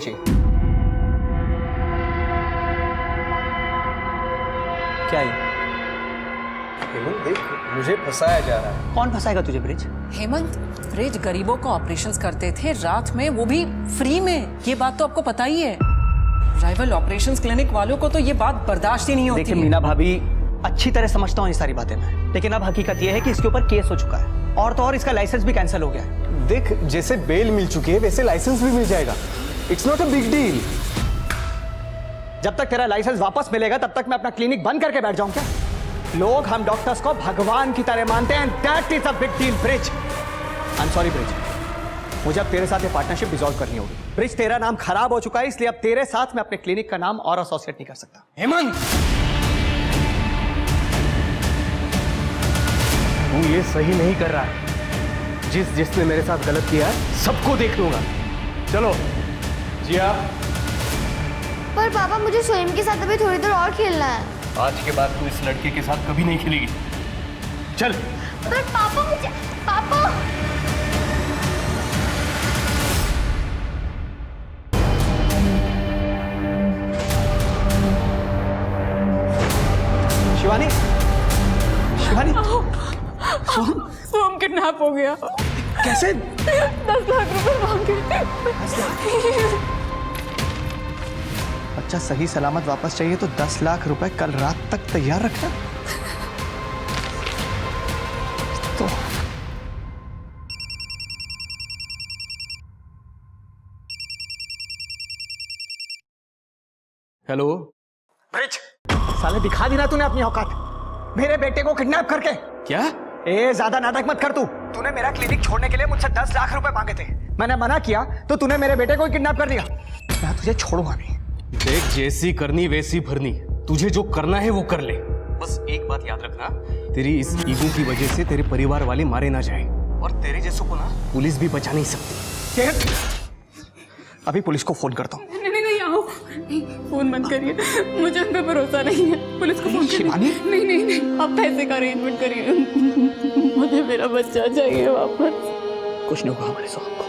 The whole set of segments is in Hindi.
चाहिए। क्या है? हेमंत देख, मुझे फंसाया जा रहा है। कौन फंसाएगा तुझे ब्रिज? हेमंत, ब्रिज गरीबों को ऑपरेशंस करते थे रात में, वो भी फ्री में। ये बात तो आपको पता ही है। राइवल ऑपरेशंस क्लिनिक वालों को तो ये बात बर्दाश्त ही नहीं होती। देखिए मीना भाभी, अच्छी तरह समझता हूँ ये सारी बातें मैं, लेकिन अब हकीकत ये है कि इसके ऊपर केस हो चुका है और तो और इसका लाइसेंस भी कैंसिल हो गया है। देख, जैसे बेल मिल चुकी है वैसे लाइसेंस भी मिल जाएगा। It's not a big deal. जब तक तेरा लाइसेंस वापस मिलेगा तब तक मैं अपना क्लिनिक बंद करके बैठ जाऊं क्या? लोग हम डॉक्टर्स को भगवान की तरह मानते हैं, that is a big deal bridge. I am sorry bridge, मुझे अब तेरे साथ ये पार्टनरशिप डिसॉल्व करनी होगी। ब्रिज, तेरा नाम खराब हो चुका है, इसलिए अब तेरे साथ मैं अपने क्लिनिक का नाम और एसोसिएट नहीं कर सकता। हेमंत, तू ये सही नहीं कर रहा है। जिसने मेरे साथ गलत किया है सबको देख लूंगा। चलो जिया। पर पापा, मुझे सोहिम के साथ अभी थोड़ी देर और खेलना है। आज के बाद तू इस लड़के के साथ कभी नहीं खेलेगी। चल। पर पापा, मुझे पापा। शिवानी, शिवानी, सोम किडनैप हो गया। कैसे? 10 लाख रुपए मांगे। बच्चा सही सलामत वापस चाहिए तो 10 लाख रुपए कल रात तक तैयार रखना। तो हेलो ब्रिज, साले दिखा दी ना तूने अपनी औकात, मेरे बेटे को किडनैप करके। क्या? ए, ज्यादा नाटक मत कर तू। तूने मेरा क्लिनिक छोड़ने के लिए मुझसे 10 लाख रुपए मांगे थे, मैंने मना किया तो तूने मेरे बेटे को किडनैप कर लिया। मैं तुझे छोड़ूंगा नहीं। देख, जैसी करनी वैसी भरनी, तुझे जो करना है वो कर ले। बस एक बात याद रखना, तेरी इस ईगो की वजह से तेरे परिवार वाले मारे ना जाए, और तेरे जैसों को ना पुलिस भी बचा नहीं सकती। अभी पुलिस को फोन करता हूँ। नहीं, आओ। फोन मत करिए, मुझे उन पे भरोसा नहीं है। पुलिस को फोन शिवानी? नहीं, आप पैसे का अरेंजमेंट करिए। मुझे मेरा बच्चा चाहिए वापस। कुछ नहीं होगा हमारे साथ को।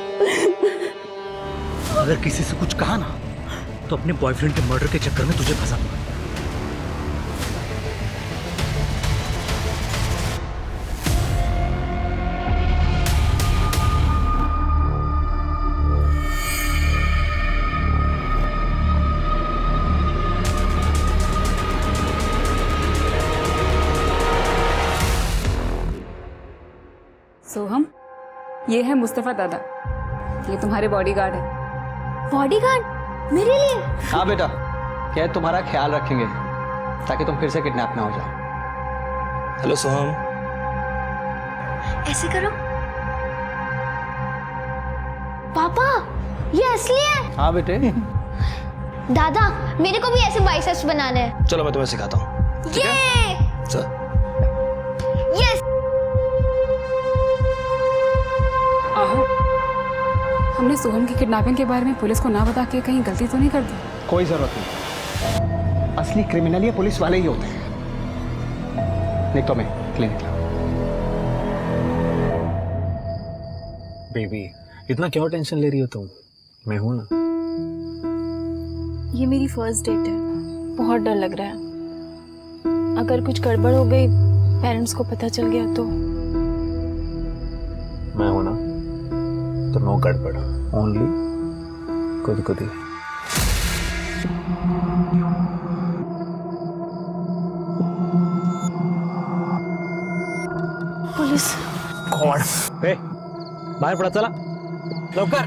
अगर किसी से कुछ कहा ना तो अपने बॉयफ्रेंड के मर्डर के चक्कर में तुझे फंसा दूंगा। सोहम, ये है मुस्तफा दादा, ये तुम्हारे बॉडीगार्ड है। बॉडीगार्ड मेरे लिए? हाँ बेटा, क्या तुम्हारा ख्याल रखेंगे ताकि तुम फिर से किडनैप ना हो जाओ। हेलो सोहम। ऐसे करो। पापा, ये असली है? हाँ बेटे। दादा, मेरे को भी ऐसे बाइसेप्स बनाने हैं। चलो मैं तुम्हें सिखाता हूँ। ये चल। यस। आहो, हमने सोहम की किडनैपिंग के बारे में पुलिस को ना बता के कहीं गलती तो नहीं कर दी? कोई जरूरत नहीं, असली क्रिमिनल ये पुलिस वाले ही होते हैं। नहीं तो मैं क्लिनिक लाऊं। बेबी, इतना क्यों टेंशन ले रही हो तुम? मैं हूं ना। ये मेरी फर्स्ट डेट है, बहुत डर लग रहा है। अगर कुछ गड़बड़ हो गई, पेरेंट्स को पता चल गया तो? मैं हूं ना, तो नो गड़बड़, ओनली खुद ही। पुलिस। गॉड, ए, बाहर पड़ा, चला लवकर।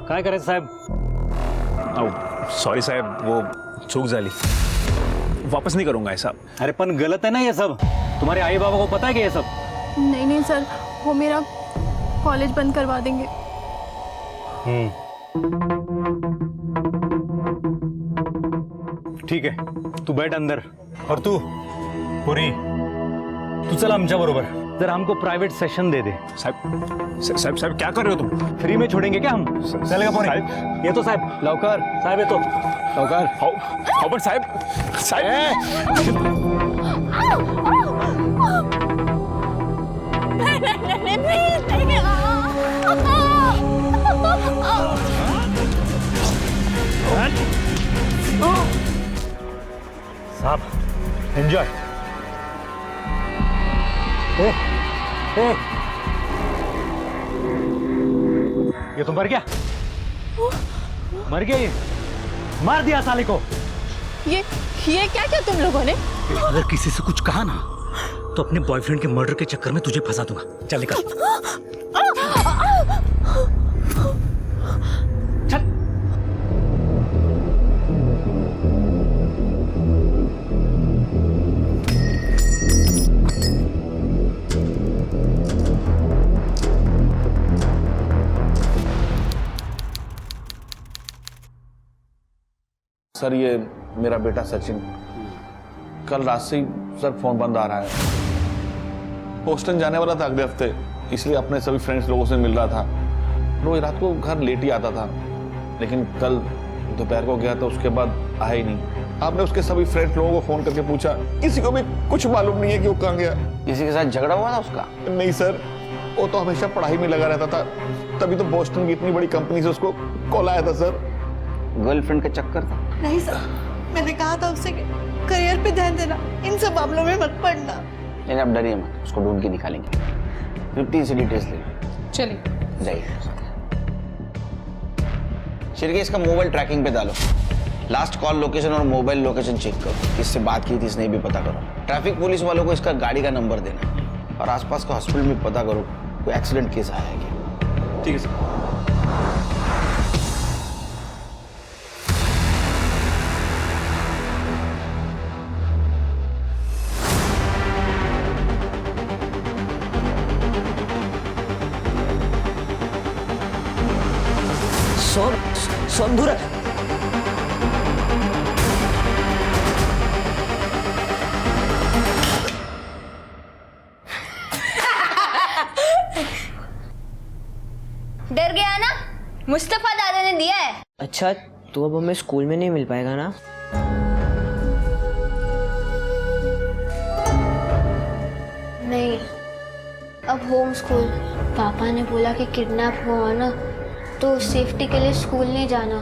काय करायचं साहेब? सॉरी साहब, वो चूक झाली, वापस नहीं करूंगा ऐसा। अरे पण गलत है ना ये सब। तुम्हारे आई बाबा को पता है कि ये सब? नहीं सर, वो मेरा कॉलेज बंद करवा देंगे। ठीक है, तू बैठ अंदर, और तू पुरी, तू चल आमच्या बरोबर, जरा हमको प्राइवेट सेशन दे दे। साहब क्या कर रहे हो तुम? फ्री में छोड़ेंगे क्या हम? चलेगा पुरी? ये तो साहब, लवकर साहब ये तो लवकर। साहब आप एंजॉय। ये तो मर गया, मर गया, ये मार दिया साले को। ये क्या क्या तुम लोगों ने? अगर किसी से कुछ कहा ना तो अपने बॉयफ्रेंड के मर्डर के चक्कर में तुझे फंसा दूंगा। चल निकल। चल। सर ये मेरा बेटा सचिन, कल रात से ही सर फोन बंद आ रहा है। बोस्टन जाने वाला था अगले हफ्ते, इसलिए अपने सभी फ्रेंड्स लोगों से मिल रहा था। रोज रात को घर लेट ही आता था, लेकिन कल दोपहर को गया तो उसके बाद आया ही नहीं। आपने उसके सभी फ्रेंड्स लोगों को फोन करके पूछा, किसी को भी कुछ मालूम नहीं है कि वो कहाँ गया। किसी के साथ झगड़ा हुआ था उसका? नहीं सर, वो तो हमेशा पढ़ाई में लगा रहता था, तभी तो बोस्टन की इतनी बड़ी कंपनी से उसको कॉल आया था सर। गर्लफ्रेंड का चक्कर था? नहीं सर, मैंने कहा था उससे कि करियर पे ध्यान देना, इन सब मामलों में मत पड़ना। लेकिन आप डरिए मत, उसको ढूंढ के निकालेंगे। 50 से डिटेल्स ले लो। चलिए जाइए। शिरके इसका मोबाइल ट्रैकिंग पे डालो, लास्ट कॉल लोकेशन और मोबाइल लोकेशन चेक करो, किससे बात की थी इसने भी पता करो। ट्रैफिक पुलिस वालों को इसका गाड़ी का नंबर देना और आसपास का हॉस्पिटल में पता करो कोई एक्सीडेंट केस आया है क्या। ठीक है सर। सोनधुर डर गया ना? मुस्तफा दादा ने दिया है। अच्छा, तो अब हमें स्कूल में नहीं मिल पाएगा ना? नहीं, अब होम स्कूल। पापा ने बोला कि किडनैप हुआ ना तो सेफ्टी के लिए स्कूल नहीं जाना।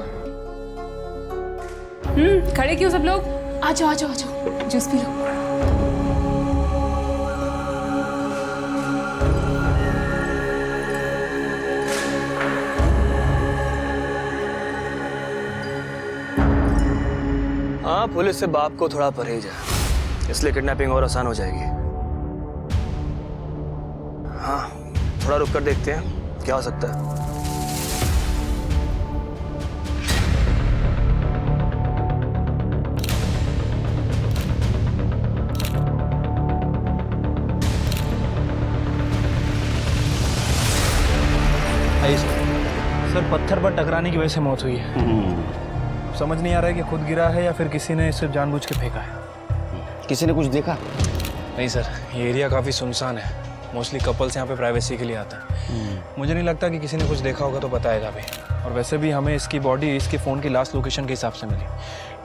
खड़े क्यों सब लोग? आ जाओ आ जाओ आ जाओ, जूस पी लो। हाँ, पुलिस से बाप को थोड़ा परहेज है, इसलिए किडनैपिंग और आसान हो जाएगी। हाँ, थोड़ा रुक कर देखते हैं क्या हो सकता है। सर पत्थर पर टकराने की वजह से मौत हुई है। समझ नहीं आ रहा है कि खुद गिरा है या फिर किसी ने सिर्फ जानबूझ के फेंका है। किसी ने कुछ देखा? नहीं सर, ये एरिया काफ़ी सुनसान है, मोस्टली कपल्स यहाँ पे प्राइवेसी के लिए आता है। मुझे नहीं लगता कि किसी ने कुछ देखा होगा तो बताएगा भी। और वैसे भी हमें इसकी बॉडी इसके फ़ोन की लास्ट लोकेशन के हिसाब से मिली।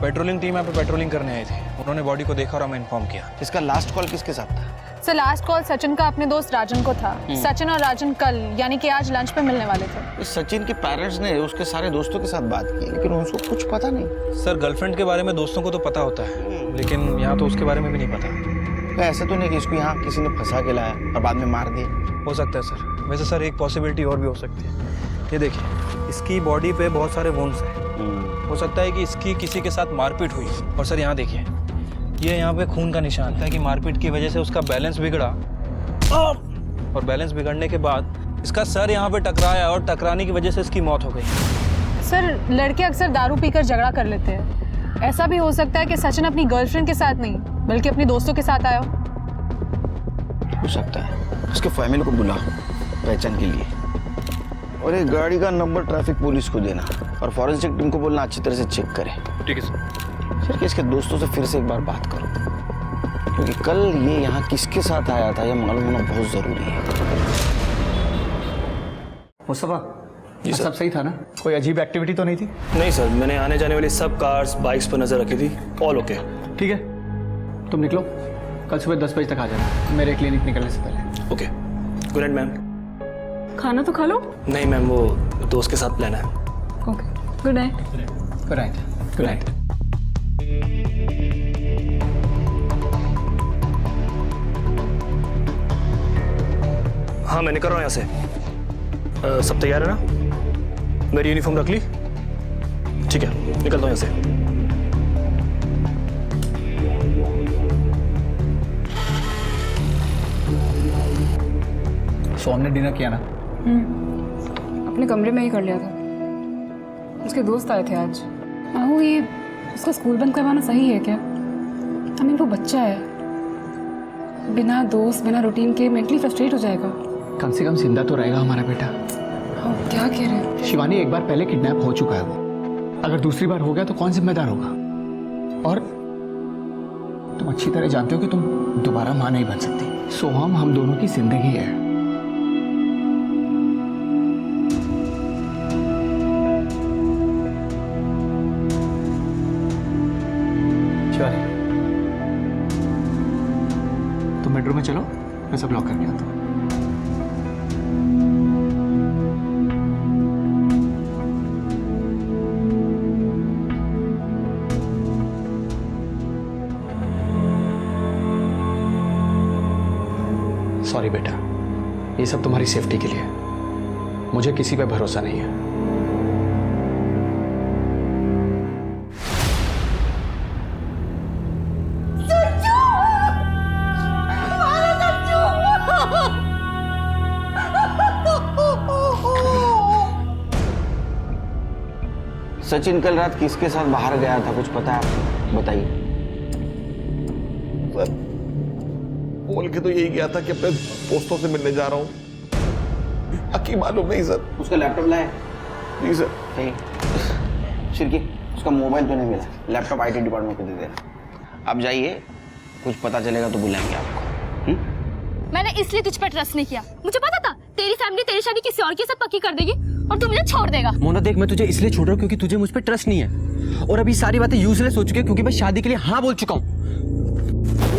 पेट्रोलिंग टीम यहाँ पे पेट्रोलिंग करने आई थी, उन्होंने बॉडी को देखा और हमें इन्फॉर्म किया। इसका लास्ट कॉल किसके साथ था? सर लास्ट कॉल सचिन का अपने दोस्त राजन को था। सचिन और राजन कल यानी कि आज लंच पे मिलने वाले थे। इस सचिन के पेरेंट्स ने उसके सारे दोस्तों के साथ बात की, लेकिन उसको कुछ पता नहीं। सर गर्लफ्रेंड के बारे में दोस्तों को तो पता होता है, लेकिन यहाँ तो उसके बारे में भी नहीं पता। ऐसा तो नहीं कि इसको यहाँ किसी ने फंसा के लाया और बाद में मार दिया? हो सकता है सर। वैसे सर एक पॉसिबिलिटी और भी हो सकती है। ये देखिए, इसकी बॉडी पे बहुत सारे वुंड्स हैं। हो सकता है कि इसकी किसी के साथ मारपीट हुई। और सर यहाँ देखिए, ये यहाँ पे खून का निशान था कि मारपीट की वजह से उसका बैलेंस बिगड़ा और बैलेंस बिगड़ने के बाद इसका सर यहाँ पे टकराया और टकराने की वजह से इसकी मौत हो गई। सर लड़के अक्सर दारू पीकर झगड़ा कर लेते हैं। ऐसा भी हो सकता है कि सचिन अपनी गर्लफ्रेंड के साथ नहीं बल्कि अपने दोस्तों के साथ आया हो सकता है। उसके फैमिली को बुला पहचान के लिए, और एक गाड़ी का नंबर ट्रैफिक पुलिस को देना और फॉरेंसिक टीम को बोलना अच्छी तरह से चेक करे। ठीक है सर। सर कि इसके दोस्तों से फिर से एक बार बात करो, क्योंकि कल ये यहाँ किसके साथ आया था ये मालूम होना बहुत जरूरी है। मुस्तफा, ये सब सही था ना? कोई अजीब एक्टिविटी तो नहीं थी? नहीं सर, मैंने आने जाने वाली सब कार्स बाइक्स पर नजर रखी थी, ऑल ओके। ठीक है, तुम निकलो, कल सुबह 10 बजे तक आ जाना मेरे क्लिनिक निकलने से पहले। Okay, good night ma'am. खाना तो खा लो। नहीं मैम, वो दोस्त के साथ प्लान है। Okay, good night. Good night. Good night. हाँ मैं निकल रहा हूँ यहाँ से। सब तैयार है ना? मेरी यूनिफॉर्म रख ली? ठीक है, निकलता हूँ यहाँ से। सोहम ने डिनर किया ना? अपने कमरे में ही कर लिया था। उसके दोस्त आए थे आज। आहू, ये उसका स्कूल बंद करवाना सही है क्या? आई मीन वो बच्चा है, बिना दोस्त बिना रूटीन के मेंटली फ्रस्ट्रेट हो जाएगा। कम से कम जिंदा तो रहेगा हमारा बेटा। हाँ, क्या कह रहे हैं? शिवानी, एक बार पहले किडनैप हो चुका है वो। अगर दूसरी बार हो गया तो कौन जिम्मेदार होगा? और तुम अच्छी तरह जानते हो कि तुम दोबारा मां नहीं बन सकती। सोहम हम दोनों की जिंदगी है। तुम बेडरूम में चलो, मैं सब लॉक करके आता हूँ। सॉरी बेटा, ये सब तुम्हारी सेफ्टी के लिए है। मुझे किसी पे भरोसा नहीं है। सचिन कल रात किसके साथ बाहर गया था, कुछ पता है? बताइए। सर, बोल के तो यही गया था कि अपने दोस्तों से मिलने जा रहा हूँ। बाकी मालूम नहीं सर। उसका लैपटॉप लाया? जी सर। शिरकी, उसका मोबाइल तो नहीं मिला। लैपटॉप आईटी डिपार्टमेंट को दे देना। अब जाइए, कुछ पता चलेगा तो बुलाएंगे आपको। मैंने इसलिए तुझ पर ट्रस्ट नहीं किया। मुझे पता था तेरी फैमिली तेरी शादी किसी और के साथ पक्की कर देगी और तू मुझे छोड़ देगा। मोना देख, मैं तुझे इसलिए छोड़ रहा हूँ क्योंकि तुझे मुझ पर ट्रस्ट नहीं है, और अभी सारी बातें यूजलेस हो चुकी है क्योंकि मैं शादी के लिए हाँ बोल चुका हूँ।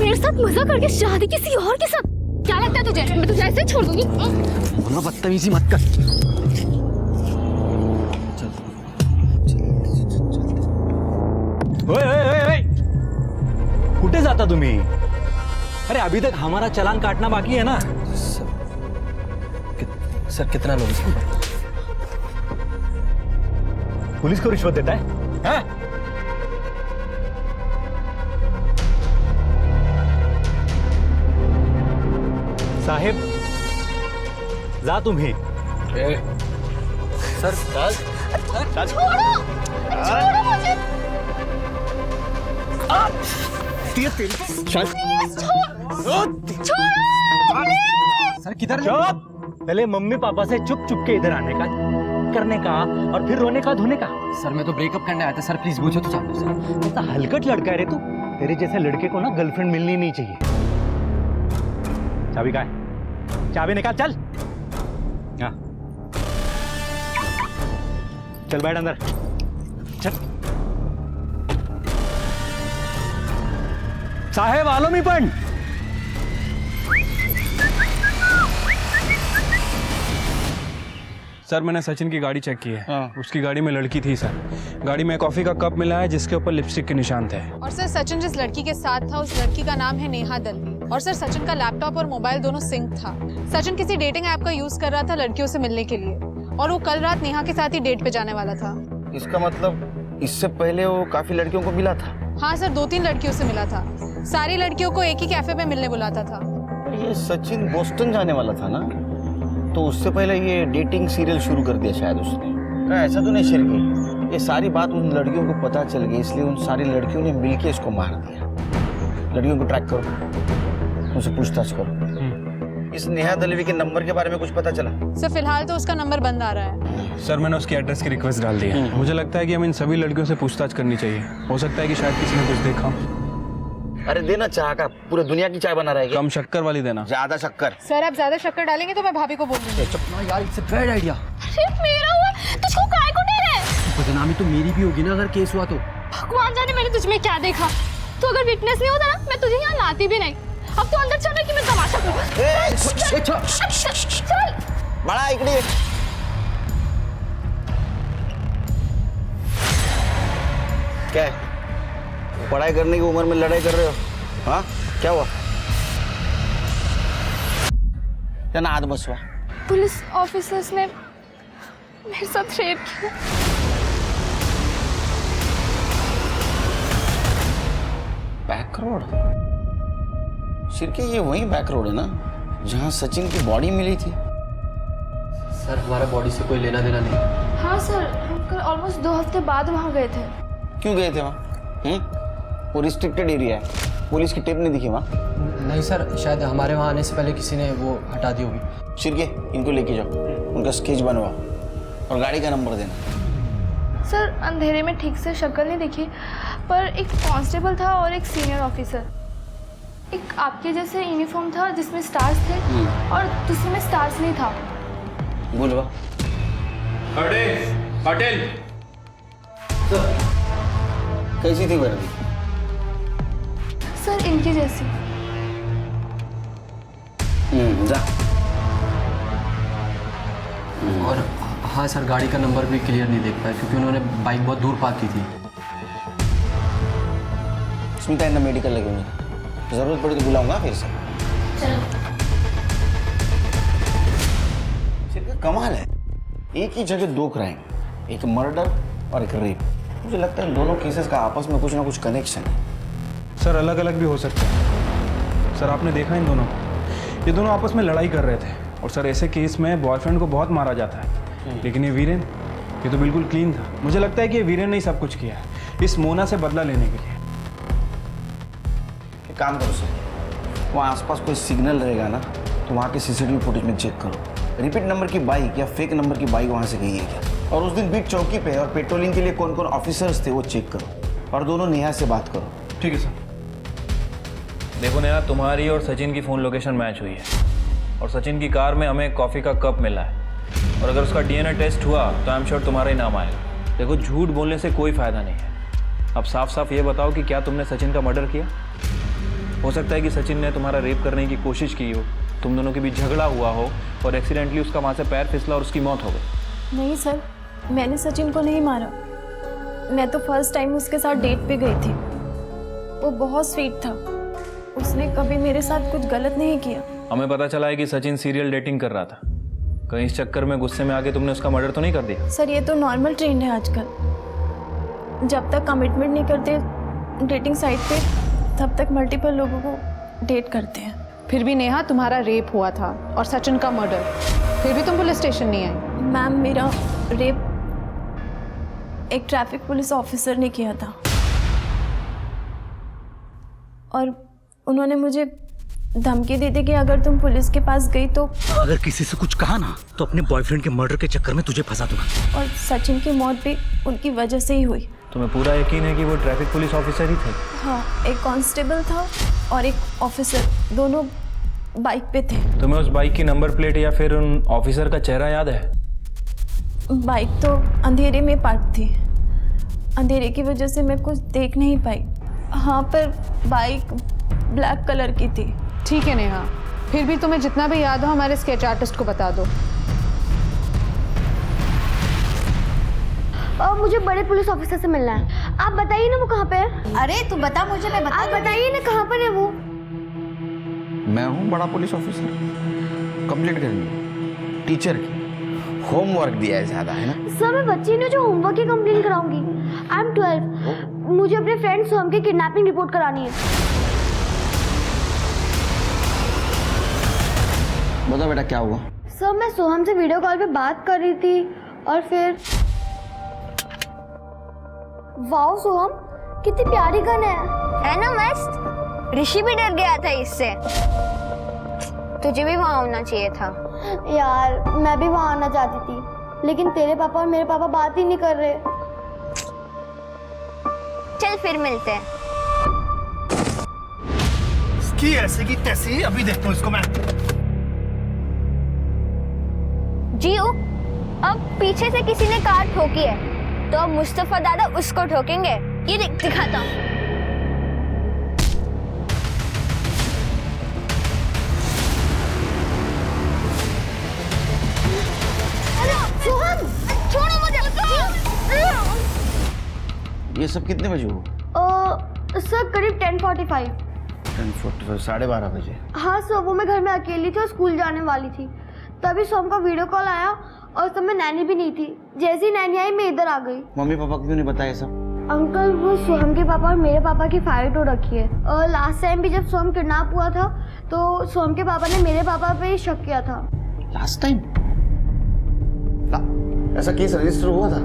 मेरे साथ मजा करके शादी किसी और के साथ? क्या लगता है तुझे मैं तुझे ऐसे ही छोड़ दूंगी? मोना बदतमीजी मत कर। कुठे जाता तुम्ही? अरे अभी तक हमारा चालान काटना बाकी है ना। सर कितना लोग इसको? पुलिस को रिश्वत देता है? हाँ? साहेब, जा तुम्ही। सर छोड़ो मुझे। सर किधर? चुप! पहले मम्मी पापा से चुप चुप के इधर आने का, करने का और फिर रोने का धोने का। सर मैं तो ब्रेकअप करने आया था सर, प्लीज पूछो तो चाहते सर। ऐसा हलकट लड़का है रे तू। तेरे जैसे लड़के को ना गर्लफ्रेंड मिलनी नहीं चाहिए। चाबी कहाँ है? चाबी निकाल, चल। हाँ चल बैठ अंदर, चल। साहेब आलो मी पण। सर मैंने सचिन की गाड़ी चेक की है। उसकी गाड़ी में लड़की थी सर। गाड़ी में कॉफी का कप मिला है जिसके ऊपर लिपस्टिक के निशान थे। और सर सचिन जिस लड़की के साथ था उस लड़की का नाम है नेहा दलवी। और सर सचिन का लैपटॉप और मोबाइल दोनों सिंक था। सचिन किसी डेटिंग ऐप का यूज कर रहा था लड़कियों से मिलने के लिए, और वो कल रात नेहा के साथ ही डेट पे जाने वाला था। इसका मतलब इससे पहले वो काफी लड़कियों को मिला था? हाँ सर, 2-3 लड़कियों से मिला था। सारी लड़कियों को एक ही कैफे में मिलने बुलाता था। ये सचिन बोस्टन जाने वाला था ना, तो उससे पहले ये डेटिंग सीरियल शुरू कर दिया शायद उसने। क्या ऐसा तो नहीं शिरकी? ये सारी बात उन लड़कियों को पता चल गई, इसलिए उन सारी लड़कियों ने मिलके इसको मार दिया। लड़कियों को ट्रैक करो, उनसे पूछताछ करो। इस नेहा दलवी के नंबर के बारे में कुछ पता चला? सर फिलहाल तो उसका नंबर बंद आ रहा है। सर मैंने उसकी एड्रेस की रिक्वेस्ट डाल दी है। मुझे लगता है कि हम इन सभी लड़कियों से पूछताछ करनी चाहिए। हो सकता है कि शायद किसी ने कुछ देखा। अरे देना चाह का, पूरे दुनिया की चाय बना रहेगी। कम शक्कर वाली देना। ज्यादा शक्कर? सर आप ज्यादा शक्कर डालेंगे तो मैं भाभी को बोल दूंगी। यार इट्स अ बैड आइडिया। सिर्फ मेरा हुआ, तुझको काय को दे रहे? बदनामी तो मेरी भी होगी ना अगर केस हुआ तो। भगवान जाने मैंने तुझ में क्या देखा। तू अगर विटनेस नहीं होता ना मैं तुझे यहाँ लाती भी नहीं। अब तो अंदर चल कि मैं तमाशा करूँ। चल बड़ा इकड़ी। क्या है? पढ़ाई करने की उम्र में लड़ाई कर रहे हो? हाँ क्या हुआ? त्यांना आत बसवा. पुलिस ऑफिसर्स ने मेरे साथ रेप किया. Back road? शिरके, ये वही बैक रोड है ना जहाँ सचिन की बॉडी मिली थी? सर हमारा बॉडी से कोई लेना देना नहीं. हाँ सर, हम कल ऑलमोस्ट 2 हफ्ते बाद वहाँ गए थे. क्यों गए थे वहाँ? वो रिस्ट्रिक्टेड एरिया है, पुलिस की टेप नहीं दिखी वहाँ? नहीं सर, शायद हमारे वहाँ आने से पहले किसी ने वो हटा दी होगी. शिरके, इनको लेके जाओ, उनका स्केच बनवाओ और गाड़ी का नंबर देना. सर अंधेरे में ठीक से शक्ल नहीं दिखी, पर एक कांस्टेबल था और एक सीनियर ऑफिसर. एक आपके जैसे यूनिफॉर्म था जिसमें स्टार्स थे और दूसरे में स्टार्स नहीं था. बोलवा. पटेल. कैसी थी वर्दी? सर इनकी जैसी. जा. और हाँ सर, गाड़ी का नंबर भी क्लियर नहीं देख पाया क्योंकि उन्होंने बाइक बहुत दूर पार्क की थी. स्मिता इन्हें मेडिकल लगे हुए, जरूरत पड़ी तो बुलाऊंगा फिर से. सिर्फ कमाल है, एक ही जगह 2 क्राइम, एक मर्डर और एक रेप. मुझे लगता है दोनों केसेस का आपस में कुछ ना कुछ कनेक्शन है. सर अलग अलग भी हो सकते हैं. सर आपने देखा इन दोनों को, ये दोनों आपस में लड़ाई कर रहे थे. और सर ऐसे केस में बॉयफ्रेंड को बहुत मारा जाता है, लेकिन ये वीरेन, ये तो बिल्कुल क्लीन था. मुझे लगता है कि ये वीरेन ने ही सब कुछ किया है इस मोना से बदला लेने के लिए. एक काम करो सर, वहाँ आसपास कोई सिग्नल रहेगा ना तो वहाँ के सीसीटीवी फुटेज में चेक करो. रिपीट नंबर की बाइक या फेक नंबर की बाइक वहाँ से गई है क्या, और उस दिन बीट चौकी पे और पेट्रोलिंग के लिए कौन कौन ऑफिसर्स थे वो चेक करो. और दोनों नेहा से बात करो. ठीक है सर. देखो नेहा, तुम्हारी और सचिन की फ़ोन लोकेशन मैच हुई है और सचिन की कार में हमें कॉफ़ी का कप मिला है. और अगर उसका डीएनए टेस्ट हुआ तो आई एम श्योर तुम्हारा ही नाम आएगा. देखो, झूठ बोलने से कोई फ़ायदा नहीं है. अब साफ साफ ये बताओ कि क्या तुमने सचिन का मर्डर किया? हो सकता है कि सचिन ने तुम्हारा रेप करने की कोशिश की हो, तुम दोनों के बीच झगड़ा हुआ हो और एक्सीडेंटली उसका वहाँ से पैर फिसला और उसकी मौत हो गई. नहीं सर, मैंने सचिन को नहीं मारा. मैं तो फर्स्ट टाइम उसके साथ डेट पे गई थी. वो बहुत स्वीट था, उसने कभी मेरे साथ कुछ गलत नहीं किया. हमें पता चला है कि सचिन सीरियल डेटिंग कर रहा था. कहीं इस चक्कर में गुस्से में आके तुमने उसका मर्डर तो नहीं कर दिया? सर ये तो नॉर्मल ट्रेंड है आजकल. जब तक कमिटमेंट नहीं करते डेटिंग साइट पे, तब तक मल्टीपल लोगों को डेट करते हैं. फिर भी नेहा, तुम्हारा रेप हुआ था और सचिन का मर्डर, फिर भी तुम पुलिस स्टेशन नहीं आई. मैम, मेरा रेप एक ट्रैफिक पुलिस ऑफिसर ने किया था और उन्होंने मुझे धमकी दी थी कि अगर तुम पुलिस के पास गई तो अगर किसी से कुछ कहा ना तो अपने बॉयफ्रेंड के मर्डर के चक्कर में तुझे फंसा दूंगा. और सचिन की मौत भी उनकी वजह से ही हुई. तुम्हें पूरा यकीन है कि वो ट्रैफिक पुलिस ऑफिसर ही थे? हाँ, एक कांस्टेबल था और एक ऑफिसर, दोनों बाइक पे थे. तुम्हें उस बाइक की नंबर प्लेट या फिर उन ऑफिसर का चेहरा याद है? बाइक तो अंधेरे में पार्क थी, अंधेरे की वजह से मैं कुछ देख नहीं पाई. हाँ, पर बाइक ब्लैक कलर की थी. ठीक है नेहा, फिर भी तुम्हें जितना भी याद हो हमारे स्केच आर्टिस्ट को बता दो. मुझे बड़े पुलिस ऑफिसर से मिलना है. आप बताइए ना वो कहाँ पे है. अरे तू बता मुझे, मैं बता. आप बताइए ना कहाँ पर है वो. मैं हूँ बड़ा पुलिस ऑफिसर. कंप्लेंट करनी टीचर की, होमवर्क दिया है ज़्यादा, है ना? सर मैं बच्ची नहीं जो होमवर्क की कंप्लेन कराऊंगी. I am 12. मुझे अपने फ्रेंड सोहम की किडनैपिंग रिपोर्ट करानी है. बता बेटा क्या हुआ? सर मैं सोहम से वीडियो कॉल पे बात कर रही थी और फिर वाओ सोहम, कितनी प्यारी गन है ना मस्त. ऋषि भी डर गया था इससे. तुझे भी वहाँ होना चाहिए था. यार मैं भी वहाँ आना चाहती थी, लेकिन तेरे पापा और मेरे पापा बात ही नहीं कर रहे. चल फिर मिलते हैं. इसकी ऐसे की तैसी अभी देखता हूँ इसको मैं. जियो, अब पीछे से किसी ने कार ठोकी है तो अब मुस्तफा दादा उसको ठोकेंगे. ये देख, दिखाता हूँ. सोहम, छोड़ो मुझे. ये सब कितने बजे हुआ? सर करीब 10:45. 10:45 12:30 बजे। हाँ सर, वो मैं घर में अकेली थी और स्कूल जाने वाली थी, तभी सोम का वीडियो कॉल आया और उस समय नैनी भी नहीं थी। जैसे ही नैनी आई मैं इधर आ गई। मम्मी पापा को क्यों नहीं बताया सब? अंकल, वो सोहम के पापा और मेरे पापा की फाइट हो रखी है। और लास्ट टाइम भी जब सोहम किडनैप हुआ था तो सोहम के पापा ने मेरे पापा पे ही शक किया था। लास्ट टाइम ऐसा केस रजिस्टर हुआ था?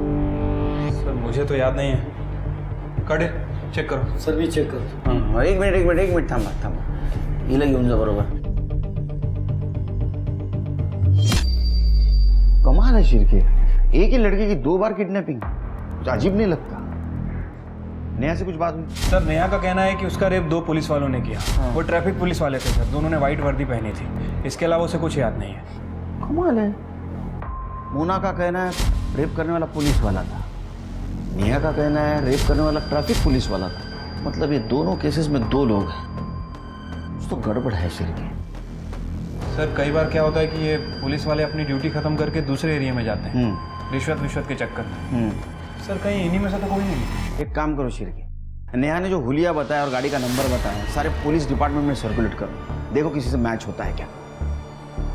सर मुझे तो याद नहीं है। कड़े चेक करो। सर भी चेक करो। हाँ, एक मिनिट थांबा। हिला घेऊन जा बरोबर। कमाल है शिरके, एक ही लड़के की 2 बार किडनैपिंग, कुछ अजीब नहीं लगता? नेहा से कुछ बात हुई? सर नेहा का कहना है कि उसका रेप 2 पुलिस वालों ने किया। वो ट्रैफिक पुलिस वाले थे सर, दोनों ने वाइट वर्दी पहनी थी। इसके अलावा उसे कुछ याद नहीं है। कमाल है। मोना का कहना है रेप करने वाला पुलिस वाला था, नेहा का कहना है रेप करने वाला ट्रैफिक पुलिस वाला था। मतलब ये दोनों केसेस में 2 लोग हैं। कुछ तो गड़बड़ है शिरके। सर कई बार क्या होता है कि ये पुलिस वाले अपनी ड्यूटी खत्म करके दूसरे एरिया में जाते हैं रिश्वत के चक्कर में। सर कहीं इन्हीं में से तो कोई नहीं? एक काम करो शिरके, नेहा ने जो हुलिया बताया और गाड़ी का नंबर बताया सारे पुलिस डिपार्टमेंट में सर्कुलेट करो, देखो किसी से मैच होता है क्या।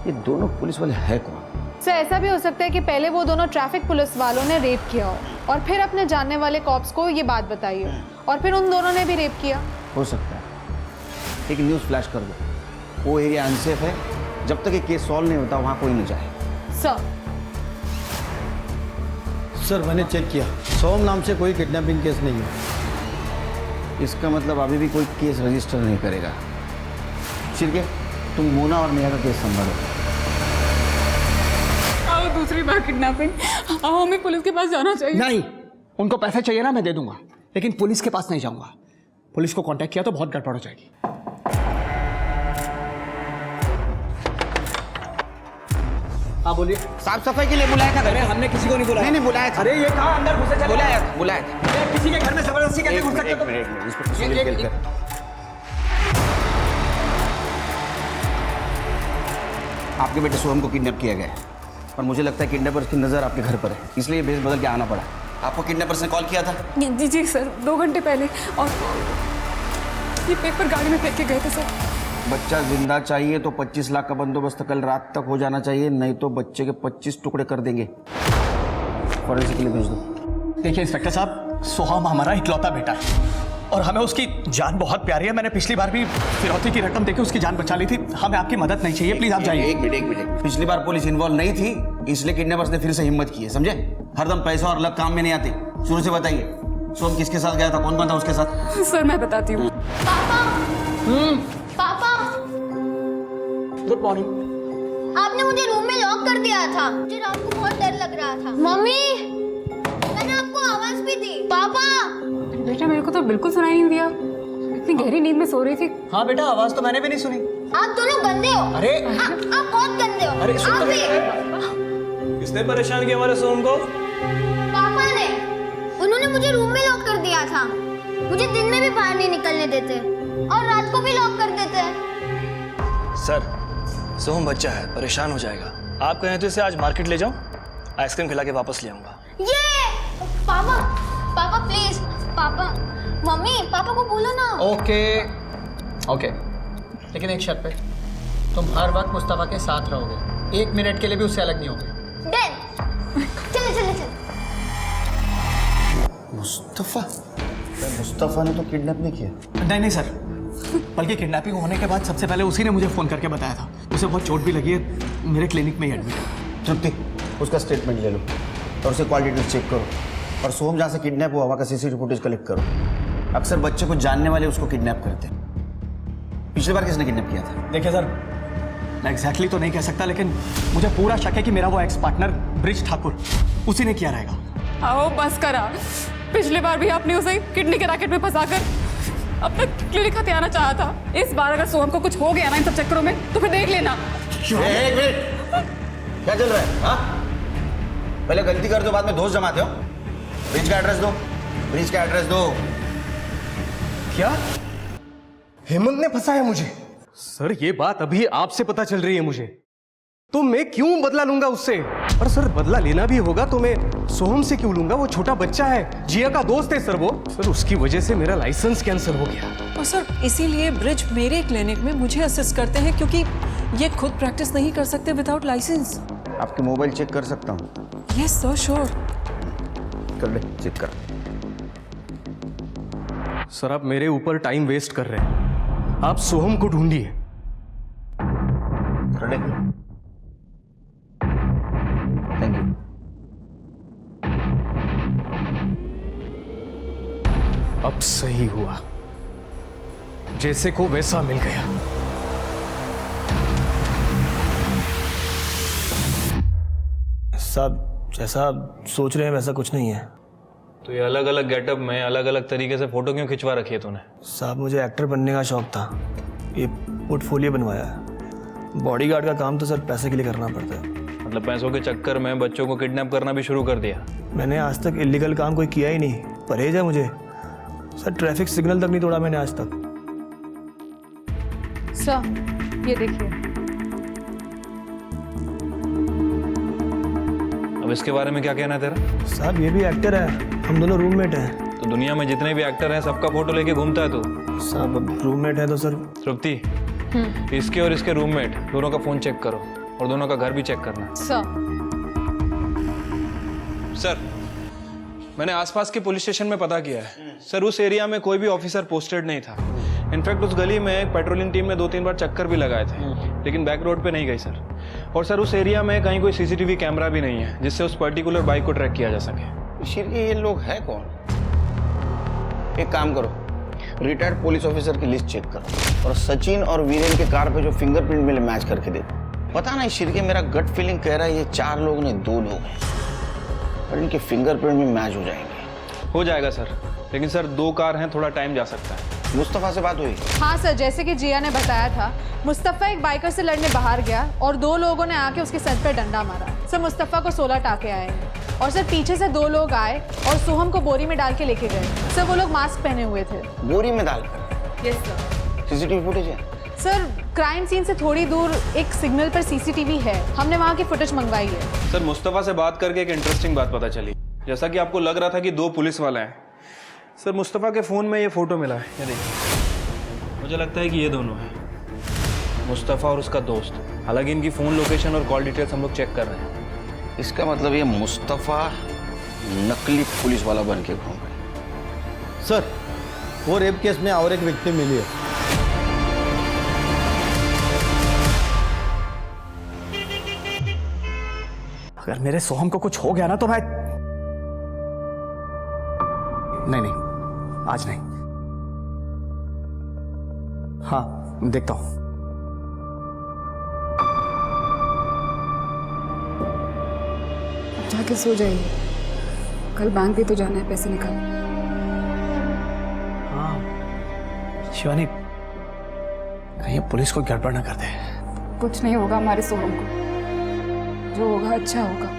ये दोनों पुलिस वाले है कौन? सर ऐसा भी हो सकता है कि पहले वो दोनों ट्रैफिक पुलिस वालों ने रेप किया हो और फिर अपने जानने वाले कॉप्स को ये बात बताई हो और फिर उन दोनों ने भी रेप किया। हो सकता है। एक न्यूज़ फ्लैश कर दो, वो एरिया अनसेफ है, जब तक ये केस सॉल्व नहीं होता वहां कोई नहीं जाए। सर मैंने चेक किया, सोम नाम से कोई किडनैपिंग केस नहीं है। इसका मतलब अभी भी कोई केस रजिस्टर नहीं करेगा। शिरके, तुम मोना और नेहा का केस संभालो। आओ दूसरी बार किडनैपिंग, आओ हमें पुलिस के पास जाना चाहिए। नहीं, उनको पैसे चाहिए ना, मैं दे दूंगा, लेकिन पुलिस के पास नहीं जाऊंगा। पुलिस को कांटेक्ट किया तो बहुत गड़बड़ हो जाएगी। हाँ बोलिए। साफ सफाई के लिए बुलाया था? अरे हमने किसी को नहीं बुलाया। नहीं बुलाया था। अरे ये कहाँ अंदर घुसे चले? बुलाया था। किसी के घर में जबरदस्ती कैसे घुस सकते हो? एक मिनट, इंस्पेक्टर सुनील केलकर। आपके बेटे सोहम को किडनैप किया गया है और मुझे लगता है किडनैपर्स की नज़र आपके घर पर है, इसलिए भेस बदल के आना पड़ा। आपको किडनैपर्स ने कॉल किया था? जी सर, 2 घंटे पहले, और ये पेपर गाड़ी में फेंक के गए थे सर। बच्चा जिंदा चाहिए तो 25 लाख का बंदोबस्त कल रात तक हो जाना चाहिए, नहीं तो बच्चे के 25 टुकड़े कर देंगे। फॉरेंसिक के लिए भेज दो। देखिए इंस्पेक्टर साहब, सोहम हमारा इकलौता बेटा है और हमें उसकी जान बहुत प्यारी है। मैंने पिछली बार भी फिरौती की रकम देकर उसकी जान बचा ली थी। हमें आपकी मदद नहीं चाहिए, प्लीज आप जाइए। एक मिनट। पिछली बार पुलिस इन्वॉल्व नहीं थी, इसलिए किडनैपर्स ने फिर से हिम्मत की है, समझे? हरदम पैसा और लक काम में नहीं आते। शुरू से बताइए, सोहम किसके साथ गया था, कौन कौन था उसके साथ? सर मैं बताती हूँ। पापा, गुड मॉर्निंग। आपने मुझे रूम में लॉक कर दिया था। मुझे रात को बहुत डर लग रहा था। मम्मी, मैंने आपको आवाज भी दी। पापा। बेटा मेरे को तो बिल्कुल सुनाई नहीं दिया, इतनी गहरी नींद में सो रही थी। हाँ बेटा, आवाज तो मैंने भी नहीं सुनी। आप दोनों गंदे हो। अरे आप बहुत गंदे हो। अरे सुन आप तो भी। किसने परेशान किया हमारे सोहम को? पापा ने। उन्होंने मुझे रूम में लॉक कर दिया था। मुझे दिन में भी बाहर नहीं निकलने देते और रात को भी लॉक कर देते। सर सोहम बच्चा है, परेशान हो जाएगा। आप कहें तो इसे आज मार्केट ले जाओ, आइसक्रीम खिला के वापस ले आऊंगा। ये पापा प्लीज, पापा, मम्मी पापा को बोलो ना। ओके, लेकिन एक शर्त पे, तुम हर वक्त मुस्तफा के साथ रहोगे, 1 मिनट के लिए भी उससे अलग नहीं होगे। डन। चलो। मुस्तफा ने तो किडनैप नहीं किया। नहीं सर, बल्कि किडनैपिंग होने के बाद सबसे पहले उसी ने मुझे फ़ोन करके बताया था। उसे बहुत चोट भी लगी है, मेरे क्लिनिक में ही एडमिट है। तृप्ति, उसका स्टेटमेंट ले लो और उसे कॉल डिटेल्स चेक करो और सोहम जहाँ से किडनैप हुआ वहाँ का CCTV फुटेज कलेक्ट करो। अक्सर बच्चे को जानने वाले उसको किडनैप करते हैं। पिछली बार किसने किडनैप किया था? देखिए सर, मैं एग्जैक्टली तो नहीं कह सकता, लेकिन मुझे पूरा शक है कि मेरा वो एक्स पार्टनर ब्रिज ठाकुर उसी ने किया रहेगा। आओ बस करा, पिछली बार भी आपने उसे किडनी के रैकेट में फंसाकर अपना क्लिनिक हथियाना चाहा था। इस बार अगर सोहम को कुछ हो गया ना इन सब चक्करों में तो फिर देख लेना। एक मिनट, क्या चल रहा है? हाँ, पहले गलती कर दो, बाद में दोस्त जमाते हो। ब्रिज का एड्रेस दो। क्या हेमंत ने फंसाया मुझे? सर ये बात अभी आपसे पता चल रही है मुझे। तो मैं क्यों बदला लूंगा उससे? और सर बदला लेना भी होगा तो मैं सोहम से क्यों लूंगा? वो छोटा बच्चा है, जिया का दोस्त है सर वो। सर उसकी वजह से मेरा लाइसेंस कैंसिल हो गया। और सर इसीलिए ब्रिज मेरे क्लिनिक में मुझे असिस्ट करते हैं, क्योंकि ये खुद प्रैक्टिस नहीं कर सकते विदाउट लाइसेंस। आपके मोबाइल चेक कर सकता हूँ? Yes sir, sure. कर ले, चेक कर। सर आप मेरे ऊपर टाइम वेस्ट कर रहे हैं। आप सोहम को ढूंढिए। कर ले। Thank you. अब सही हुआ, जैसे को वैसा मिल गया। साहब जैसा आप सोच रहे हैं वैसा कुछ नहीं है। तो ये अलग अलग गेटअप में अलग अलग तरीके से फोटो क्यों खिंचवा रखी है तूने? साहब मुझे एक्टर बनने का शौक था, ये पोर्टफोलियो बनवाया है। बॉडीगार्ड का काम तो सर पैसे के लिए करना पड़ता है। मतलब पैसों के चक्कर में बच्चों को किडनैप करना भी शुरू कर दिया? मैंने आज तक इलीगल काम कोई किया ही नहीं, परहेज है मुझे। सर ट्रैफिक सिग्नल तक नहीं तोड़ा मैंने आज तक। सर ये देखिए। अब इसके बारे में क्या कहना है तेरा? साहब ये भी एक्टर है, हम दोनों रूममेट हैं। तो दुनिया में जितने भी एक्टर हैं सबका फोटो लेके घूमता है तू? साहब अब रूममेट है तो सर। तृप्ति, इसके और इसके रूममेट दोनों का फोन चेक करो और दोनों का घर भी चेक करना। सर मैंने आसपास के पुलिस स्टेशन में पता किया है सर, उस एरिया में कोई भी ऑफिसर पोस्टेड नहीं था। इनफैक्ट उस गली में एक पेट्रोलिंग टीम ने 2-3 बार चक्कर भी लगाए थे, लेकिन बैक रोड पे नहीं गई सर। और सर उस एरिया में कहीं कोई सीसीटीवी कैमरा भी नहीं है जिससे उस पर्टिकुलर बाइक को ट्रैक किया जा सके। शिर के ये लोग है कौन? एक काम करो, रिटायर्ड पुलिस ऑफिसर की लिस्ट चेक करो और सचिन और वीरेन के कार पे जो फिंगरप्रिंट मिले मैच करके देखो। पता नहीं शिर के, मेरा गट फीलिंग कह रहा है ये 4 लोग नहीं 2 लोग हैं, और इनके फिंगरप्रिंट भी मैच हो जाएंगे। हो जाएगा सर, लेकिन सर 2 कार हैं, थोड़ा टाइम जा सकता है। मुस्तफा से बात हुई? हाँ सर, जैसे कि जिया ने बताया था, मुस्तफा एक बाइकर से लड़ने बाहर गया और 2 लोगों ने आके उसके सर पे डंडा मारा। सर मुस्तफा को 16 टाके आए हैं और सर पीछे से 2 लोग आए और सोहम को बोरी में डाल के लेके गए। सर वो लोग मास्क पहने हुए थे। बोरी में डालकर? Yes sir. सीसीटीवी फुटेज है? सर क्राइम सीन से थोड़ी दूर एक सिग्नल पर सीसीटीवी है, हमने वहाँ की फुटेज मंगवाई है। सर मुस्तफा से बात करके एक इंटरेस्टिंग बात पता चली। जैसा कि आपको लग रहा था कि 2 पुलिस वाले हैं, सर मुस्तफा के फ़ोन में ये फ़ोटो मिला है, ये देखिए। मुझे लगता है कि ये दोनों हैं, मुस्तफा और उसका दोस्त। हालांकि इनकी फ़ोन लोकेशन और कॉल डिटेल्स हम लोग चेक कर रहे हैं। इसका मतलब ये मुस्तफा नकली पुलिस वाला बन के घूम रहे। सर वो रेप केस में और एक व्यक्ति मिली है। अगर मेरे सोहम को कुछ हो गया ना तो मैं नहीं, आज नहीं। हाँ देखता हूं। जाके सो जाइए, कल बैंक भी तो जाना है पैसे निकाल। हाँ शिवानी, कहीं पुलिस को गड़बड़ ना कर दे। कुछ नहीं होगा हमारे सोहम को, जो होगा अच्छा होगा।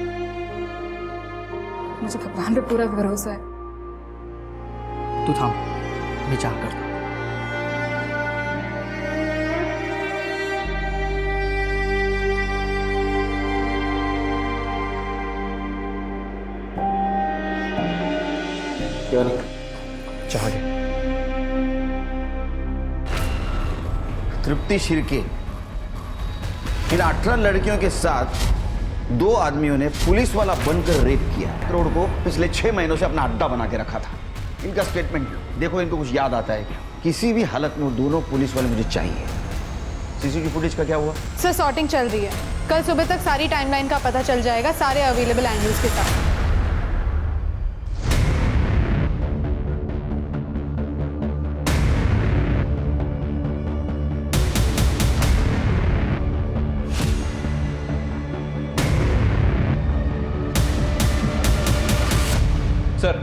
मुझे भगवान पे पूरा भरोसा है। तू थाम, मैं चाह कर। चाह गए। तृप्ति शिर्के, इन 18 लड़कियों के साथ 2 आदमियों ने पुलिस वाला बनकर रेप किया। करोड़ को पिछले 6 महीनों से अपना अड्डा बना के रखा था। इनका स्टेटमेंट देखो, इनको कुछ याद आता है क्या? किसी भी हालत में वो दोनों पुलिस वाले मुझे चाहिए। सीसीटीवी फुटेज का क्या हुआ? सर सॉर्टिंग चल रही है, कल सुबह तक सारी टाइमलाइन का पता चल जाएगा, सारे अवेलेबल एंगल्स के साथ। सर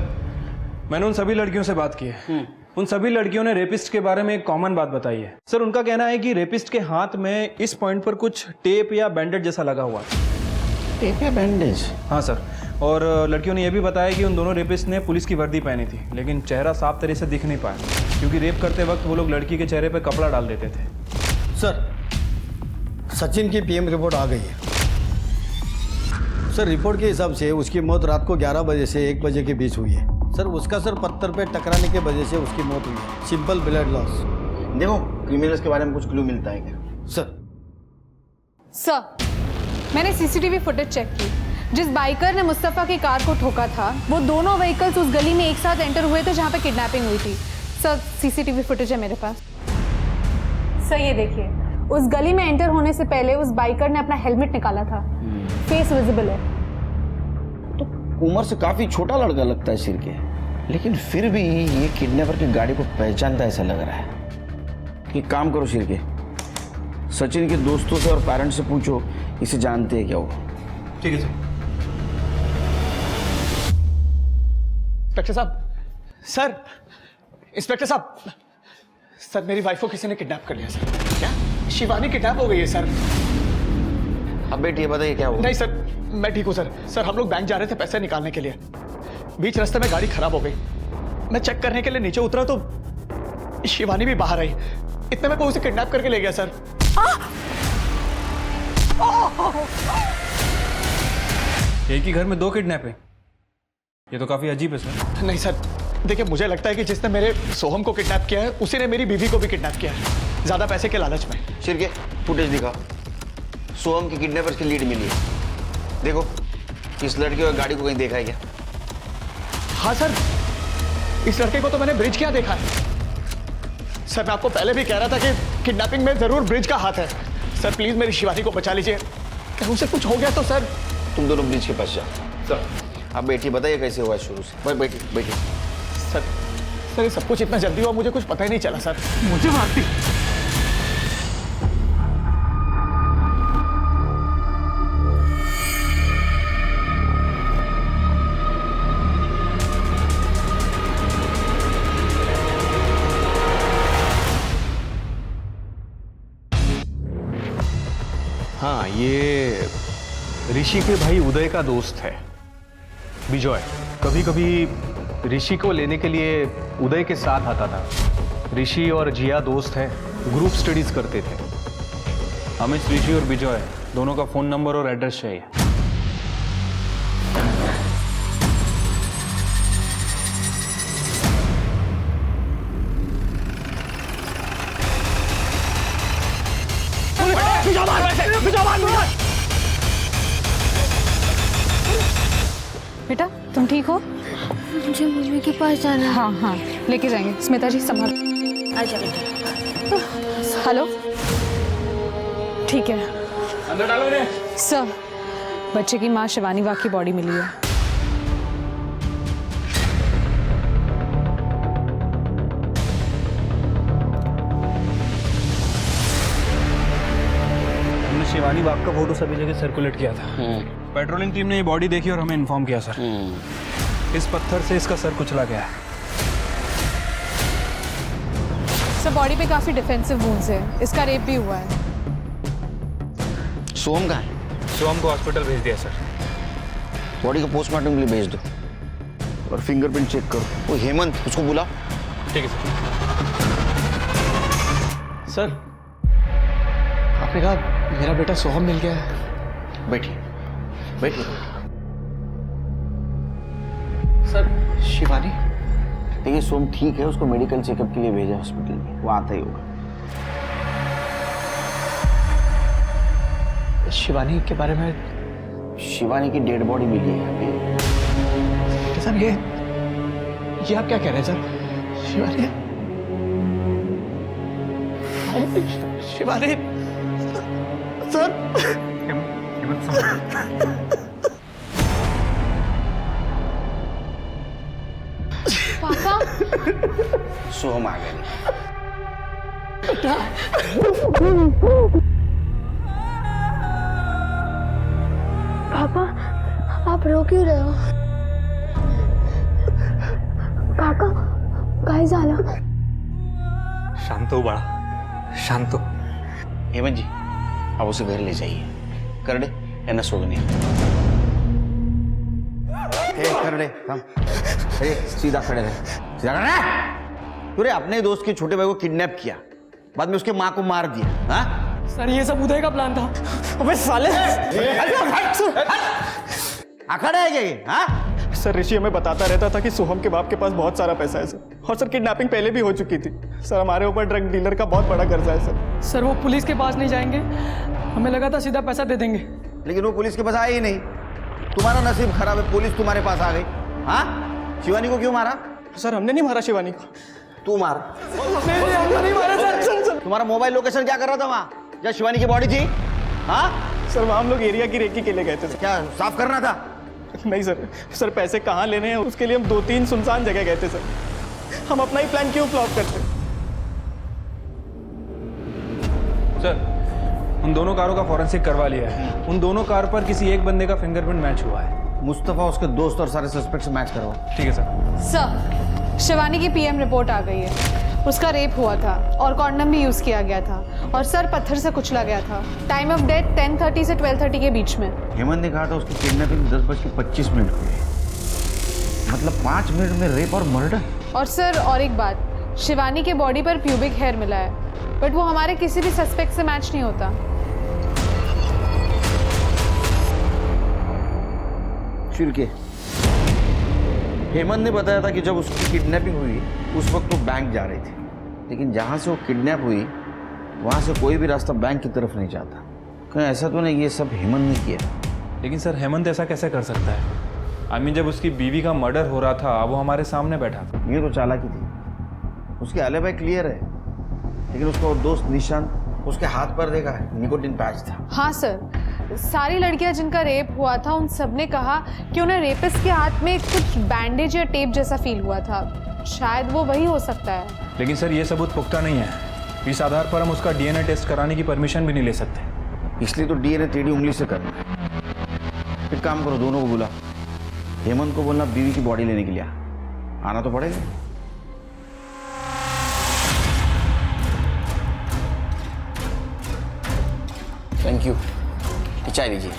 मैंने उन सभी लड़कियों से बात की है। उन सभी लड़कियों ने रेपिस्ट के बारे में एक कॉमन बात बताई है। सर उनका कहना है कि रेपिस्ट के हाथ में इस पॉइंट पर कुछ टेप या बैंडेज जैसा लगा हुआ है। टेप या बैंडेज? हाँ सर, और लड़कियों ने यह भी बताया कि उन दोनों रेपिस्ट ने पुलिस की वर्दी पहनी थी, लेकिन चेहरा साफ तरह से दिख नहीं पाया, क्योंकि रेप करते वक्त वो लोग लड़की के चेहरे पर कपड़ा डाल देते थे। सर सचिन की पीएम रिपोर्ट आ गई है। सर रिपोर्ट के हिसाब से उसकी मौत रात को 11 बजे से 1 बजे के बीच हुई है। सर उसका सर पत्थर पे टकराने के वजह से उसकी मौत हुई है। Simple blood loss. देखो क्रिमिनल्स के बारे में कुछ क्लू मिलता है क्या? सर मैंने सीसीटीवी फुटेज चेक की। जिस बाइकर ने मुस्तफ़ा की कार को ठोका था वो दोनों व्हीकल्स उस गली में एक साथ एंटर हुए थे जहाँ पे किडनैपिंग हुई थी। सर सीसीटीवी फुटेज है मेरे पास। सर ये देखिए, उस गली में एंटर होने से पहले उस बाइकर ने अपना हेलमेट निकाला था। फेस विजिबल है। तो उम्र से काफी छोटा लड़का लगता है सिर के, लेकिन फिर भी ये किडनैपर की गाड़ी को पहचानता ऐसा लग रहा है। एक काम करो सिर के, सचिन के दोस्तों से और पेरेंट्स से पूछो इसे जानते हैं क्या वो। ठीक है सर। इंस्पेक्टर साहब, सर इंस्पेक्टर साहब, सर मेरी वाइफ को किसी ने किडनैप कर लिया सर। क्या? शिवानी किडनैप हो गई है सर। अब बेटी बताइए क्या हुआ? नहीं सर, मैं ठीक हूँ सर। सर हम लोग बैंक जा रहे थे पैसे निकालने के लिए, बीच रास्ते में गाड़ी खराब हो गई। मैं चेक करने के लिए नीचे उतरा तो शिवानी भी बाहर आई। इतने में कोई उसे किडनैप करके ले गया सर। एक ही घर में 2 किडनैपिंग, ये तो काफी अजीब है सर। नहीं सर, देखिए मुझे लगता है कि जिसने मेरे सोहम को किडनैप किया है उसी ने मेरी बीवी को भी किडनैप किया है, ज्यादा पैसे के लालच में। शिरके फुटेज दिखा, सोहम की किडनैपर्स की लीड मिली है। देखो इस लड़के और गाड़ी को कहीं देखा है क्या? हाँ सर, इस लड़के को तो मैंने ब्रिज क्या देखा है। सर मैं आपको पहले भी कह रहा था कि किडनैपिंग में जरूर ब्रिज का हाथ है। सर प्लीज मेरी शिवानी को बचा लीजिए, कहीं उसे कुछ हो गया तो सर। तुम दोनों ब्रिज के पास जाओ। सर आप बैठिए, बताइए कैसे हुआ शुरू से। भाई बैठिए बैठिए। सर ये सब कुछ इतना जल्दी हुआ, मुझे कुछ पता ही नहीं चला सर। मुझे मारती। हाँ, ये ऋषि के भाई उदय का दोस्त है विजय। कभी कभी ऋषि को लेने के लिए उदय के साथ आता था। ऋषि और जिया दोस्त हैं, ग्रुप स्टडीज करते थे। हमें ऋषि और विजय दोनों का फोन नंबर और एड्रेस चाहिए। बेटा तुम ठीक हो? मुझे मम्मी के पास जाना है। हाँ हाँ लेके जाएंगे। स्मिता जी संभाल। आजा बेटा। हेलो, ठीक है। अंदर डालो इन्हें। सर बच्चे की माँ शिवानी वाघ की बॉडी मिली है। हमने शिवानी बाग का फोटो सभी जगह सर्कुलेट किया था। पेट्रोलिंग टीम ने ये बॉडी देखी और हमें इन्फॉर्म किया सर। इस पत्थर से इसका सर कुचला गया है। सर बॉडी पे काफी डिफेंसिव वुंड्स है, इसका रेप भी हुआ है। सोहम कहाँ है? सोहम को हॉस्पिटल भेज दिया सर। बॉडी को पोस्टमार्टम के लिए भेज दो और फिंगरप्रिंट चेक करो। वो हेमंत उसको बुला। ठीक है सर। सर आपने कहा मेरा बेटा सोहम मिल गया है। बैठिए बैठिए। सर शिवानी? देखिए सोम ठीक है, उसको मेडिकल चेकअप के लिए भेजा हॉस्पिटल में, वो आता ही होगा। शिवानी के बारे में? शिवानी की डेड बॉडी मिली है अभी। सर ये आप क्या कह रहे हैं सर? शिवानी शिवानी सर। पापा सोहम आ गया। पापा आप रो क्यों रहे हो? काका काय झालं? शांत हो बाळा, शांत हो। हेमंत जी आप उसे घर ले जाइए। करडे यांना सोडून या। करडे थांब। अरे सीधा खड़े रहे, सीधा खड़े। तूने अपने दोस्त के छोटे भाई को किडनैप किया, बाद में उसके माँ को मार दिया। हाँ सर ये सब उदय का प्लान था। अबे साले। आखड़ा है क्या ये? हाँ? सर ऋषि हमें बताता रहता था कि सोहम के बाप के पास बहुत सारा पैसा है सर, और सर किडनैपिंग पहले भी हो चुकी थी सर। हमारे ऊपर ड्रग डीलर का बहुत बड़ा कर्जा है सर। सर वो पुलिस के पास नहीं जाएंगे, हमें लगा था सीधा पैसा दे देंगे, लेकिन वो पुलिस के पास आए ही नहीं। तुम्हारा नसीब खराब है, पुलिस तुम्हारे पास आ गई। हाँ, शिवानी को क्यों मारा? सर हमने नहीं मारा शिवानी को। तू मार। हमने नहीं मारा सर। तुम्हारा मोबाइल लोकेशन क्या कर रहा था वहाँ जहाँ शिवानी की बॉडी थी? हाँ सर वहाँ हम लोग एरिया की रेकी के लिए गए थे सर। क्या साफ करना था? नहीं सर, सर पैसे कहाँ लेने हैं उसके लिए हम 2-3 सुनसान जगह गए थे सर। हम अपना ही प्लान क्यों फ्लॉप करते? सर उन दोनों कारों का फॉरेंसिक करवा लिया है। उन दोनों कार पर किसी एक बंदे का फिंगरप्रिंट मैच हुआ है। मुस्तफा उसके दोस्त और सारे सस्पेक्ट से मैच करवाओ। ठीक है सर। सर शिवानी की पीएम रिपोर्ट आ गई है। उसका रेप हुआ था और कॉन्डम भी यूज किया गया था, और सर पत्थर से कुचला गया था। टाइम ऑफ डेथ 10:30 से 12:30 के बीच में। हेमंत ने कहा था उसकी किडनैपिंग 10:25 हुई, मतलब 5 मिनट में रेप और मर्डर। और सर और एक बात, शिवानी के बॉडी पर प्यूबिक हेयर मिला है, बट वो हमारे किसी भी सस्पेक्ट से मैच नहीं होता। शिरके, हेमंत ने बताया था कि जब उसकी किडनैपिंग हुई उस वक्त वो बैंक जा रही थी, लेकिन जहाँ से वो किडनैप हुई वहाँ से कोई भी रास्ता बैंक की तरफ नहीं जाता। कहीं ऐसा तो नहीं ये सब हेमंत ने किया? लेकिन सर हेमंत ऐसा कैसे कर सकता है? आई मीन जब उसकी बीवी का मर्डर हो रहा था वो हमारे सामने बैठा था। ये तो चालाकी थी, उसकी एलिबाई क्लियर है, लेकिन उसका वो दोस्त निशांत उसके हाथ पर देखा है, निकोटिन पैच था। हाँ सर, सारी लड़कियां जिनका रेप हुआ था उन सब ने कहा कि उन्हें रेपिस्ट के हाथ में कुछ बैंडेज या टेप जैसा फील हुआ था। शायद वो वही हो सकता है। लेकिन सर ये सबूत पुख्ता नहीं है। इस आधार पर हम उसका डीएनए टेस्ट कराने की परमिशन भी नहीं ले सकते। इसलिए तो डीएनए टेढ़ी उंगली से करना है। एक काम करो, दोनों को बुला, हेमंत को बोलना बीवी की बॉडी लेने के लिए आना तो पड़ेगा। Thank you. चाय लीजिए।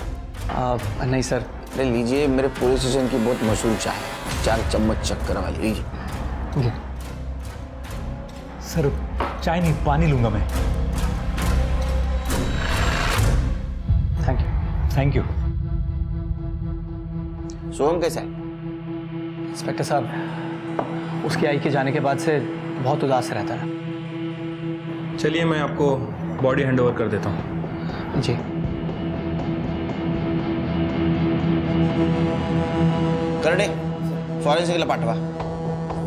नहीं सर। ले लीजिए, मेरे पुलिस स्टेशन की बहुत मशहूर चाय, 4 चम्मच शक्कर वाली। लीजिए। सर चाय नहीं, पानी लूंगा मैं। Thank you. Thank you. Soham कैसा है? इंस्पेक्टर साहब, उसकी आई के जाने के बाद से बहुत उदास रहता है। चलिए मैं आपको बॉडी हैंड ओवर कर देता हूँ। जी। करणे, फॉरेन्सिकला पाठवा,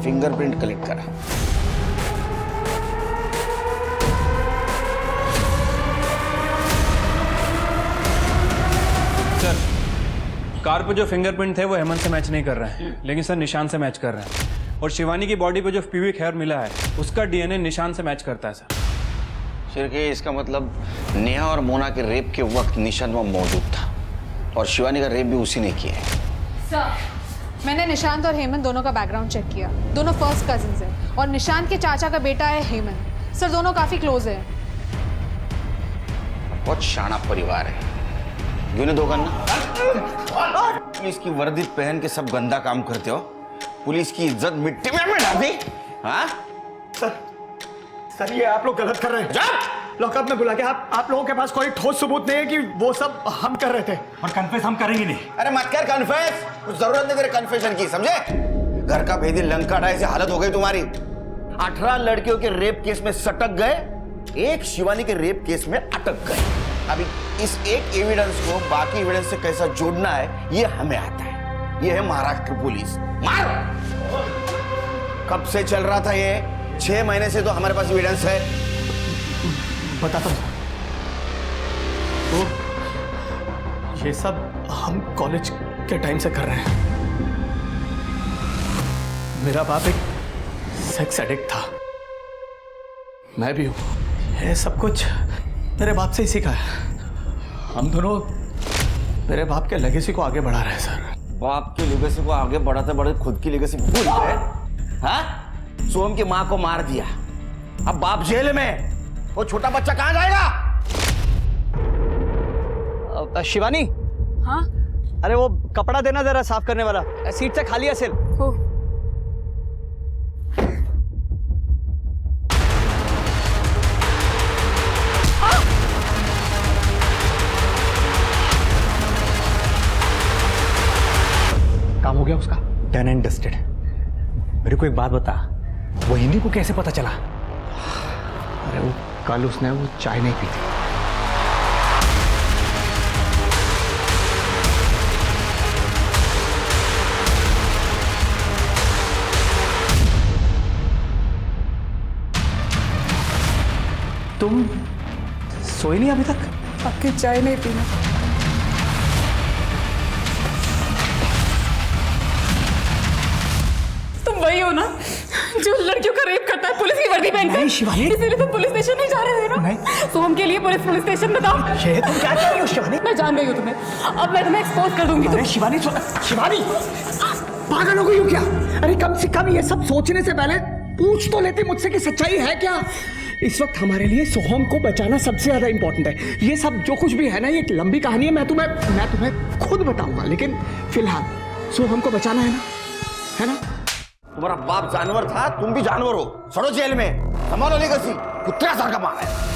फिंगरप्रिंट कलेक्ट करा। सर कार पे जो फिंगरप्रिंट थे वो हेमंत से मैच नहीं कर रहे हैं, लेकिन सर निशान से मैच कर रहे हैं। और शिवानी की बॉडी पे जो प्यूबिक हेयर मिला है उसका डीएनए निशान से मैच करता है सर। शिरके, इसका मतलब नेहा और मोना के रेप के वक्त निशान वहाँ मौजूद था, और शिवानी का रेप भी उसी ने किया है। सर मैंने निशांत और हेमंत दोनों का बैकग्राउंड चेक किया। दोनों फर्स्ट कजिन्स हैं, और निशांत के चाचा का बेटा है हेमंत। सर दोनों काफी क्लोज हैं। बहुत शाना परिवार है। क्यों नहीं दो करना? पुलिस की वर्दी पहन के सब गंदा काम करते हो, पुलिस की इज्जत मिट्टी में मिला दी। हाँ सर ये आप लोग गलत कर रहे हैं। लॉकअप में बुला के आप लोगों के पास कोई ठोस सबूत नहीं है कि वो सब हम कर रहे थे। और कन्फेस हम करेंगे नहीं। अरे मत कर कन्फेस, कुछ जरूरत नहीं तेरे कन्फेशन की, समझे? घर का भेदी लंका ढाई से हालत हो गई तुम्हारी। 18 लड़कियों के रेप केस में सटक गए, एक शिवानी के रेप केस में अटक गए। अभी इस एक एविडेंस को बाकी एविडेंस से कैसा जोड़ना है ये हमें आता है। ये है महाराष्ट्र पुलिस। मार! कब से चल रहा था ये? 6 महीने से तो हमारे पास एविडेंस है। बताता हूँ। तो ये सब हम कॉलेज के टाइम से कर रहे हैं। मेरा बाप एक सेक्स एडिक्ट था, मैं भी हूँ। ये सब कुछ मेरे बाप से ही सीखा है। हम दोनों मेरे बाप के लेगेसी को आगे बढ़ा रहे हैं सर। बाप की लेगेसी को आगे बढ़ाते बढ़ाते खुद की लेगेसी भूल गए। हाँ? सोहम की माँ को मार दिया, अब बाप जेल में, वो छोटा बच्चा कहाँ जाएगा? शिवानी। हाँ? अरे वो कपड़ा देना जरा, साफ करने वाला, सीट से खाली है सिल। Done and dusted. मेरे को एक बात बता, वो हिंदी को कैसे पता चला? अरे वो कल उसने वो चाय नहीं पी थी। तुम सोई नहीं अभी तक? आपकी चाय नहीं पीना। तुम वही हो ना जो लड़कियों का रेप करता है पुलिस की वर्दी पहनकर? नहीं शिवानी। इसीलिए तुम पुलिस स्टेशन नहीं जा रहे थे ना? नहीं। तो हम के लिए पुलिस स्टेशन बताओ। ये तुम क्या कर रही हो शिवानी? मैं जान गई हूँ तुम्हें, अब मैं तुम्हें एक्सपोज कर दूंगी। अरे शिवानी शिवानी पागल हो गई हो क्या? अरे कम से कम ये सब सोचने से पहले पूछ तो लेते मुझसे कि सच्चाई है क्या। इस वक्त हमारे लिए सोहम को बचाना सबसे ज्यादा इंपॉर्टेंट है। ये सब जो कुछ भी है ना, ये एक लंबी कहानी है, मैं तुम्हें खुद बताऊंगा, लेकिन फिलहाल सोहम को बचाना है ना? तुम्हारा बाप जानवर था, तुम भी जानवर हो। सड़ो जेल में, संभालो लेगसी, कुत्ता सारखा मार है।